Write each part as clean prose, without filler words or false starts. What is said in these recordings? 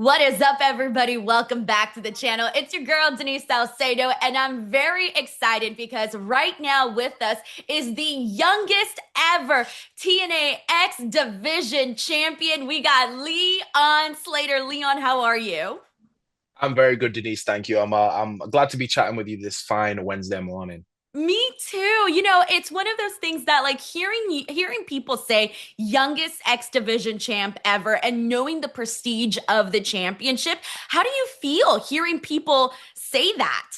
What is up, everybody? Welcome back to the channel. It's your girl, Denise Salcedo, and I'm very excited because right now with us is the youngest ever TNA X Division champion. We got Leon Slater. Leon, how are you? I'm very good, Denise. Thank you. I'm glad to be chatting with you this fine Wednesday morning. Me too. It's one of those things that like hearing people say youngest X Division champ ever and knowing the prestige of the championship. How do you feel hearing people say that?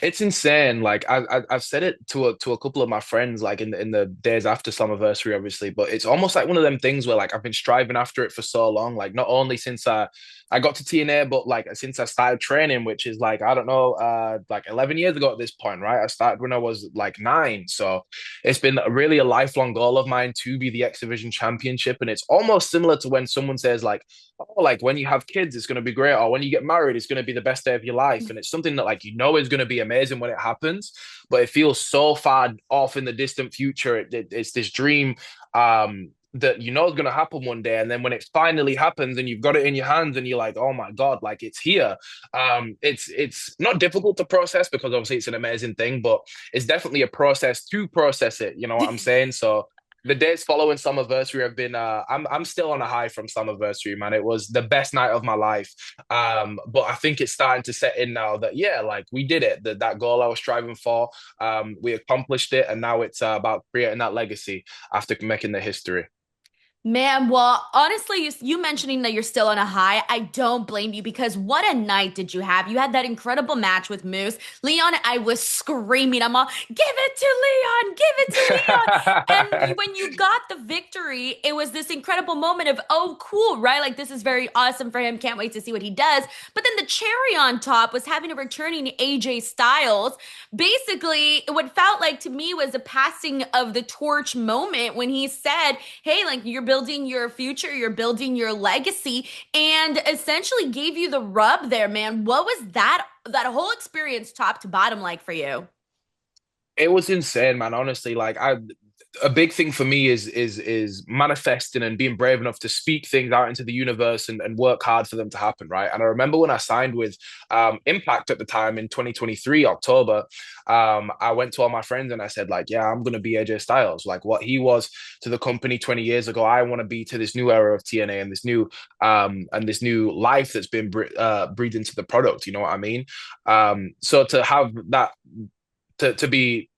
It's insane. Like I've said it to a couple of my friends, like in the days after Slammiversary, obviously. But it's almost like one of them things where like I've been striving after it for so long. Like not only since I got to TNA, but like since I started training, which is like I don't know, like 11 years ago at this point, right? I started when I was like 9, so it's been really a lifelong goal of mine to be the X Division Championship, and it's almost similar to when someone says like, oh, like when you have kids, it's going to be great, or when you get married, it's going to be the best day of your life. And it's something that like is going to be amazing when it happens, but it feels so far off in the distant future. It's this dream that is going to happen one day, and then when it finally happens and you've got it in your hands and you're like, oh my god, like it's here. It's not difficult to process because obviously it's an amazing thing, but it's definitely a process to process it. You know what I'm saying? So the days following Slammiversary have been I'm still on a high from Slammiversary, man. It was the best night of my life. But I think it's starting to set in now that yeah, like we did it. That goal I was striving for, we accomplished it, and now it's about creating that legacy after making the history. Man, well, honestly, you mentioning that you're still on a high, I don't blame you because what a night did you have? You had that incredible match with Moose. Leon, I was screaming. I'm all, give it to Leon, give it to Leon. And when you got the victory, it was this incredible moment of, oh, cool, right? Like, this is very awesome for him. Can't wait to see what he does. But then the cherry on top was having a returning AJ Styles. Basically, what felt like to me was a passing of the torch moment when he said, hey, like, you're building your future, you're building your legacy, and essentially gave you the rub there, man. What was that whole experience top to bottom like for you? It was insane, man. Honestly, like a big thing for me is manifesting and being brave enough to speak things out into the universe and work hard for them to happen, right? And I remember when I signed with Impact at the time in 2023 October, I went to all my friends and I said like, yeah, I'm gonna be AJ Styles, like what he was to the company 20 years ago. I want to be to this new era of TNA and this new life that's been breathed into the product. You know what I mean? So to have that to be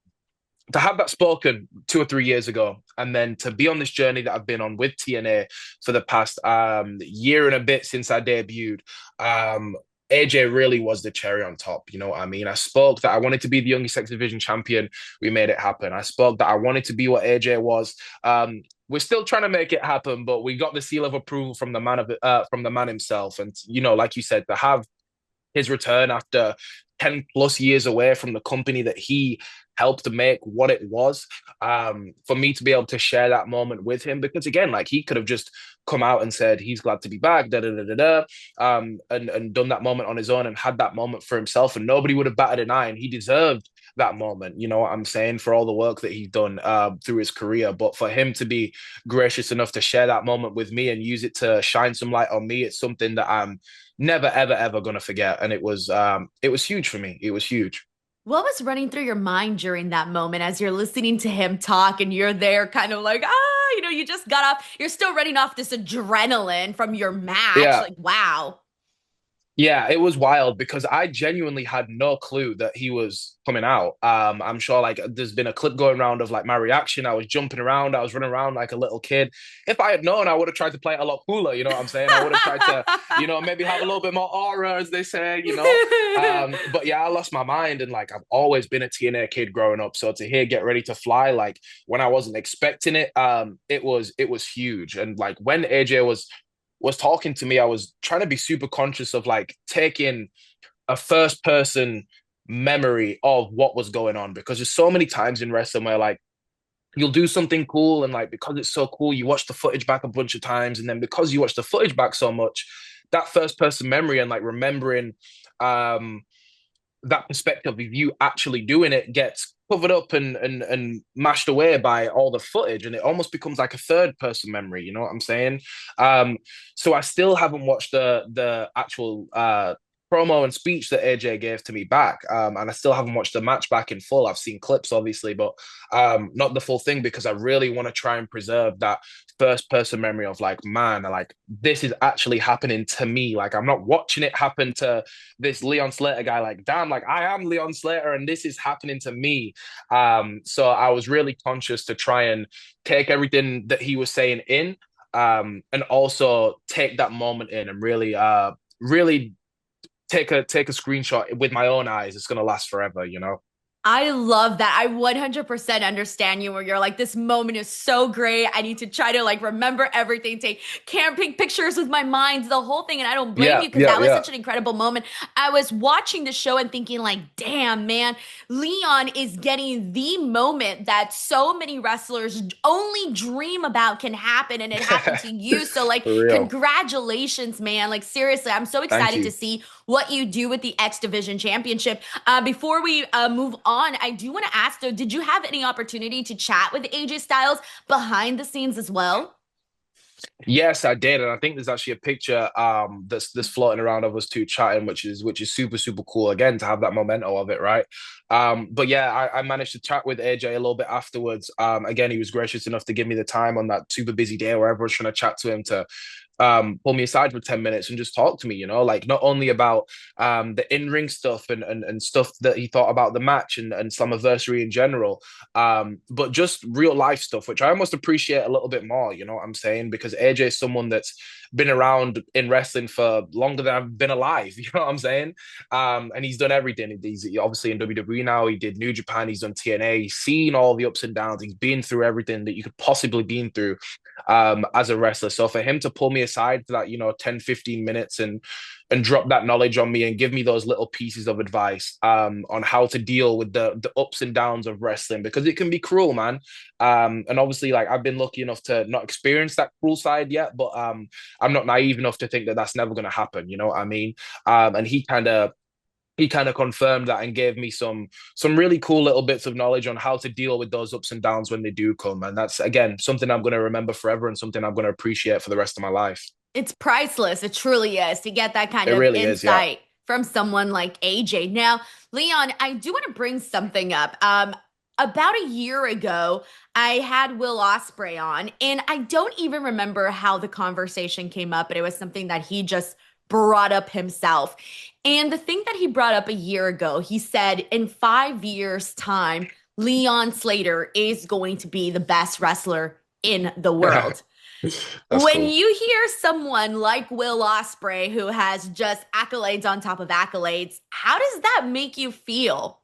to have that spoken 2 or 3 years ago, and then to be on this journey that I've been on with TNA for the past year and a bit since I debuted, AJ really was the cherry on top. You know what I mean? I spoke that I wanted to be the youngest X Division champion. We made it happen. I spoke that I wanted to be what AJ was. We're still trying to make it happen, but we got the seal of approval from from the man himself. And like you said, to have his return after 10 plus years away from the company that he helped to make what it was, for me to be able to share that moment with him, because again, like he could have just come out and said he's glad to be back, da da da da da, and done that moment on his own and had that moment for himself, and nobody would have batted an eye, and he deserved that moment. You know what I'm saying? For all the work that he's done through his career, but for him to be gracious enough to share that moment with me and use it to shine some light on me, it's something that I'm never ever ever gonna forget. And it was huge for me. It was huge. What was running through your mind during that moment as you're listening to him talk and you're there kind of like, you just got off, you're still running off this adrenaline from your match. Yeah, Like, wow. yeah, it was wild because I genuinely had no clue that he was coming out. I'm sure like there's been a clip going around of like my reaction. I was jumping around, I was running around like a little kid. If I had known, I would have tried to play it a lot cooler. You know what I'm saying? I would have tried to, maybe have a little bit more aura, as they say. But yeah, I lost my mind, and like I've always been a TNA kid growing up. So to hear "Get Ready to Fly," like when I wasn't expecting it, it was huge. And like when AJ was talking to me, I was trying to be super conscious of like taking a first person memory of what was going on, because there's so many times in wrestling where like you'll do something cool, and like because it's so cool, you watch the footage back a bunch of times, and then because you watch the footage back so much, that first person memory and like remembering um that perspective of you actually doing it gets covered up and mashed away by all the footage, and it almost becomes like a third person memory. You know what I'm saying? Um, so I still haven't watched the actual promo and speech that AJ gave to me back, and I still haven't watched the match back in full. I've seen clips, obviously, but not the full thing because I really want to try and preserve that first person memory of like, man, like this is actually happening to me. Like I'm not watching it happen to this Leon Slater guy. Like, damn, like I am Leon Slater, and this is happening to me. So I was really conscious to try and take everything that he was saying in, and also take that moment in and really take a screenshot with my own eyes. It's gonna last forever, you know. I love that. I 100% understand you where you're like, this moment is so great. I need to try to like remember everything, take camping pictures with my mind, the whole thing. And I don't blame Yeah, you because yeah, that was yeah. such an incredible moment. I was watching the show and thinking like, damn, man, Leon is getting the moment that so many wrestlers only dream about can happen. And it happened to you. So like, For real. congratulations, man. Like seriously, I'm so Thank excited to you. see what you do with the X Division Championship. Before we move on, I do want to ask though, did you have any opportunity to chat with AJ Styles behind the scenes as well? Yes, I did, and I think there's actually a picture that's floating around of us two chatting, which is super super cool. Again, to have that memento of it, right? But yeah, I managed to chat with AJ a little bit afterwards. Again, he was gracious enough to give me the time on that super busy day where everyone's trying to chat to him to pull me aside for 10 minutes and just talk to me, you know, like not only about the in-ring stuff and stuff that he thought about the match and Slammiversary in general, but just real life stuff, which I almost appreciate a little bit more, you know what I'm saying? Because AJ is someone that's been around in wrestling for longer than I've been alive, you know what I'm saying? And he's done everything. He's obviously in WWE now, he did New Japan, he's done TNA, he's seen all the ups and downs, he's been through everything that you could possibly been through as a wrestler. So for him to pull me aside for that, 10, 15 minutes and drop that knowledge on me and give me those little pieces of advice on how to deal with the ups and downs of wrestling because it can be cruel, man. And obviously, like I've been lucky enough to not experience that cruel side yet, but I'm not naive enough to think that that's never going to happen. You know what I mean? And he kind of confirmed that and gave me some really cool little bits of knowledge on how to deal with those ups and downs when they do come. And that's again something I'm going to remember forever and something I'm going to appreciate for the rest of my life. It's priceless. It truly is to get that kind It of really is, yeah. insight from someone like AJ. Now, Leon, I do want to bring something up. About a year ago, I had Will Ospreay on, and I don't even remember how the conversation came up, but it was something that he just brought up himself. And the thing that he brought up a year ago, he said in 5 years' time, Leon Slater is going to be the best wrestler in the world. That's When cool. you hear someone like Will Ospreay, who has just accolades on top of accolades, how does that make you feel?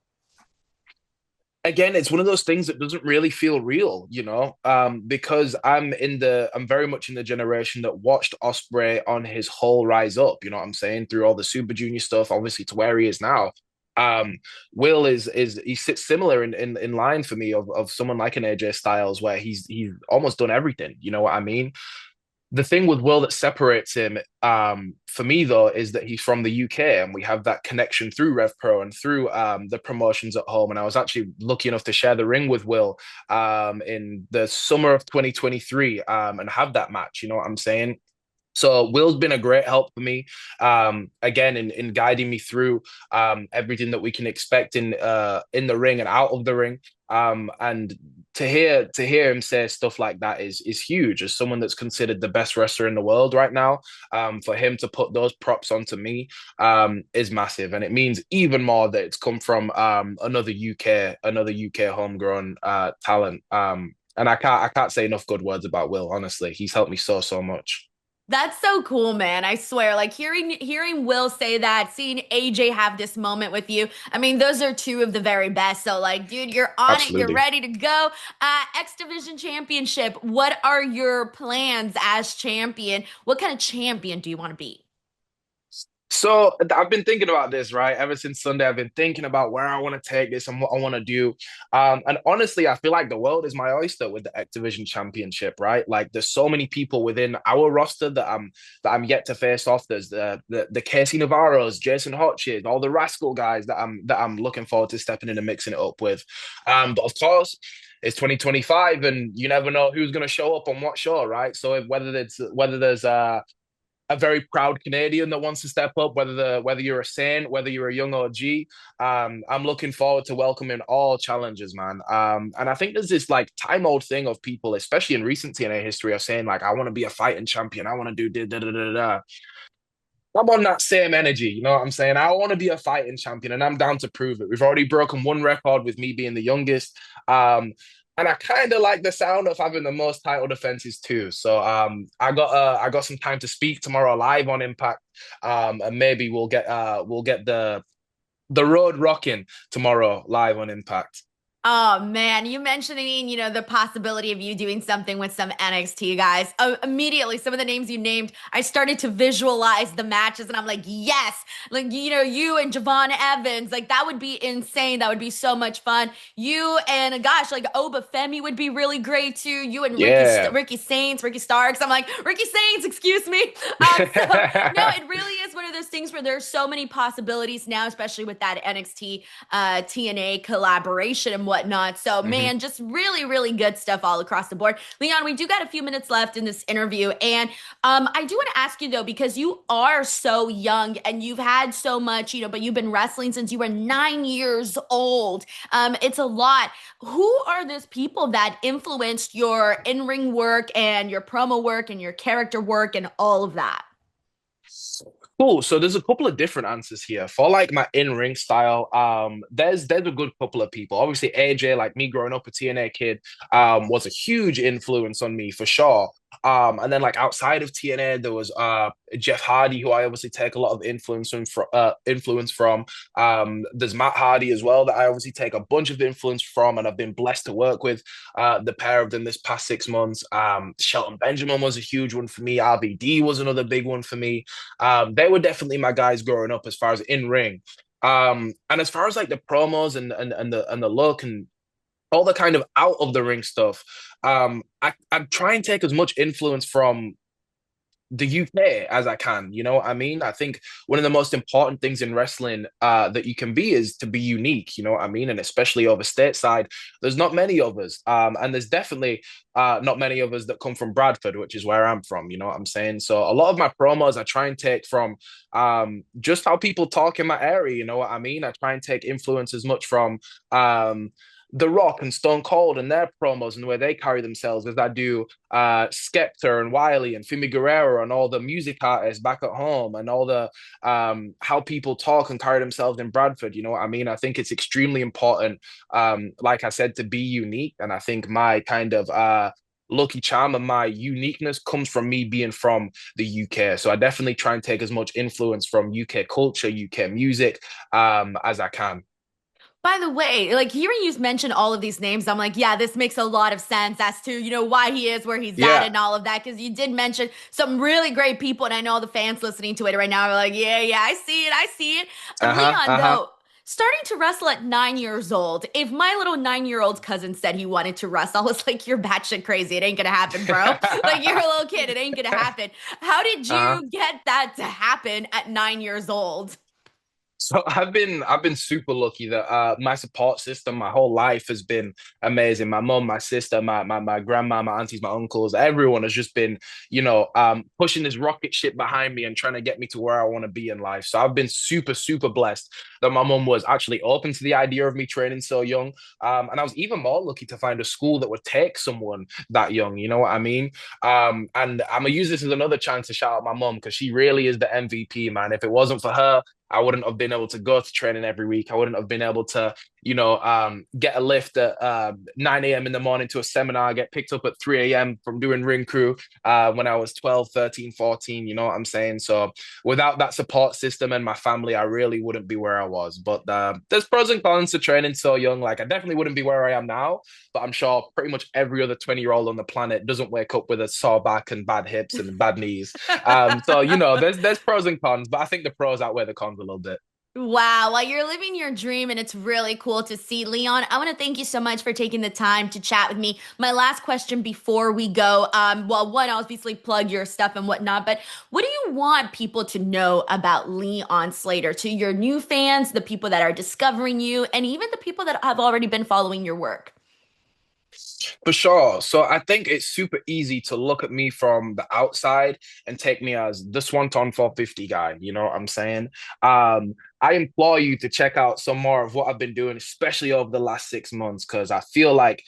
Again, it's one of those things that doesn't really feel real, because I'm very much in the generation that watched Osprey on his whole rise up, you know what I'm saying, through all the Super Junior stuff, obviously to where he is now. Um, Will is he sits similar in line for me of someone like an AJ Styles where he's almost done everything, you know what I mean? The thing with Will that separates him, for me though, is that he's from the UK and we have that connection through Rev Pro and through the promotions at home. And I was actually lucky enough to share the ring with Will in the summer of 2023 and have that match. You know what I'm saying? So Will's been a great help for me, again in guiding me through everything that we can expect in the ring and out of the ring. And to hear him say stuff like that is huge. As someone that's considered the best wrestler in the world right now, for him to put those props onto me is massive, and it means even more that it's come from another UK homegrown talent. And I can't say enough good words about Will. Honestly, he's helped me so much. That's so cool, man. I swear, like hearing Will say that, seeing AJ have this moment with you. I mean, those are two of the very best. So like, dude, you're on it. You're Absolutely. ready to go. X Division Championship. What are your plans as champion? What kind of champion do you want to be? So I've been thinking about this, right? Ever since Sunday, I've been thinking about where I want to take this and what I want to do. And honestly, I feel like the world is my oyster with the X Division Championship, right? Like there's so many people within our roster that I'm yet to face off. There's the Casey Navarro's, Jason Hotchkiss, all the Rascal guys that I'm looking forward to stepping in and mixing it up with. But of course, it's 2025 and you never know who's going to show up on what show, right? So whether there's a very proud Canadian that wants to step up, whether you're a Saint, whether you're a young OG. I'm looking forward to welcoming all challengers, man. And I think there's this like time old thing of people, especially in recent TNA history, of saying like, I want to be a fighting champion, I want to do da da da da da. I'm on that same energy, you know what I'm saying? I want to be a fighting champion, and I'm down to prove it. We've already broken one record with me being the youngest. And I kind of like the sound of having the most title defenses too. So I got some time to speak tomorrow live on Impact. And maybe we'll get the road rocking tomorrow live on Impact. Oh man, you mentioning, the possibility of you doing something with some NXT guys. Immediately, some of the names you named, I started to visualize the matches and I'm like, yes, like, you and Javon Evans, like that would be insane. That would be so much fun. You and gosh, like Oba Femi would be really great too. You and Yeah. Ricky Saints, Ricky Starks. I'm like, Ricky Saints, excuse me. So no, it really is one of those things where there's so many possibilities now, especially with that NXT TNA collaboration and whatnot. So, Mhm. man, just really, really good stuff all across the board. Leon, we do got a few minutes left in this interview. And I do want to ask you, though, because you are so young and you've had so much, but you've been wrestling since you were 9 years old. It's a lot. Who are those people that influenced your in ring work and your promo work and your character work and all of that? Cool. So there's a couple of different answers here. For like my in-ring style, there's a good couple of people. Obviously, AJ, like me growing up a TNA kid, was a huge influence on me for sure. And then like outside of TNA, there was Jeff Hardy, who I obviously take a lot of influence from. There's Matt Hardy as well that I obviously take a bunch of influence from, and I've been blessed to work with the pair of them this past 6 months. Shelton Benjamin was a huge one for me. RVD was another big one for me. They were definitely my guys growing up as far as in ring. And as far as like the promos and the look and all the kind of out of the ring stuff, I try and take as much influence from the UK as I can. You know what I mean? I think one of the most important things in wrestling that you can be is to be unique. You know what I mean? And especially over stateside, there's not many of us. And there's definitely not many of us that come from Bradford, which is where I'm from. You know what I'm saying? So a lot of my promos I try and take from just how people talk in my area. You know what I mean? I try and take influence as much from the Rock and Stone Cold and their promos and the way they carry themselves as I do Skepta and Wiley and Fimi Guerrero and all the music artists back at home and all the how people talk and carry themselves in Bradford. You know what I mean? I think it's extremely important, like I said, to be unique. And I think my kind of lucky charm and my uniqueness comes from me being from the UK. So I definitely try and take as much influence from UK culture, UK music as I can. By the way, like hearing you mention all of these names, I'm like, yeah, this makes a lot of sense as to, why he is where he's at Yeah. and all of that. Because you did mention some really great people. And I know the fans listening to it right now are like, yeah, yeah, I see it. I see it. Uh-huh. Leon, Uh-huh. though, starting to wrestle at 9 years old, if my little 9 year old cousin said he wanted to wrestle, I was like, you're batshit crazy. It ain't going to happen, bro. Like, you're a little kid. It ain't going to happen. How did Uh-huh. you get that to happen at 9 years old? So I've been super lucky that my support system my whole life has been amazing. My mom, my sister, my grandma, my aunties, my uncles, everyone has just been, pushing this rocket ship behind me and trying to get me to where I want to be in life. So I've been super, super blessed that my mom was actually open to the idea of me training so young. And I was even more lucky to find a school that would take someone that young, you know what I mean? And I'm gonna use this as another chance to shout out my mom because she really is the MVP, man. If it wasn't for her, I wouldn't have been able to go to training every week. I wouldn't have been able to, get a lift at 9 a.m. in the morning to a seminar, get picked up at 3 a.m. from doing ring crew when I was 12, 13, 14. You know what I'm saying? So without that support system and my family, I really wouldn't be where I was. But there's pros and cons to training so young. Like I definitely wouldn't be where I am now, but I'm sure pretty much every other 20-year-old on the planet doesn't wake up with a sore back and bad hips and bad knees. So there's pros and cons, but I think the pros outweigh the cons a little bit. Wow, well, you're living your dream and it's really cool to see. Leon, I want to thank you so much for taking the time to chat with me. My last question before we go, well, one, obviously plug your stuff and whatnot, but what do you want people to know about Leon Slater, to your new fans, the people that are discovering you, and even the people that have already been following your work? For sure. So I think it's super easy to look at me from the outside and take me as the Swanton 450 guy. You know what I'm saying? I implore you to check out some more of what I've been doing, especially over the last 6 months, because I feel like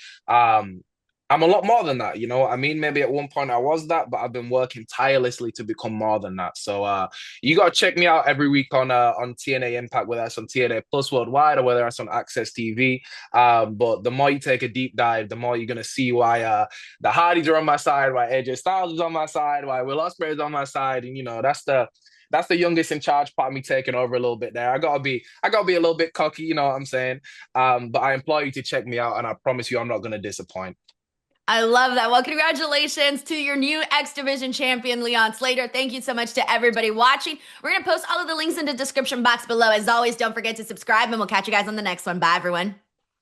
I'm a lot more than that. You know what I mean? Maybe at one point I was that, but I've been working tirelessly to become more than that. So you gotta check me out every week on TNA Impact, whether that's on TNA Plus Worldwide or whether that's on Access TV. But the more you take a deep dive, the more you're gonna see why the Hardys are on my side, why AJ Styles is on my side, why Will Ospreay is on my side, and that's the youngest in charge part of me taking over a little bit there. I gotta be a little bit cocky, you know what I'm saying? But I implore you to check me out, and I promise you I'm not gonna disappoint. I love that. Well, congratulations to your new X Division champion, Leon Slater. Thank you so much to everybody watching. We're going to post all of the links in the description box below. As always, don't forget to subscribe, and we'll catch you guys on the next one. Bye, everyone.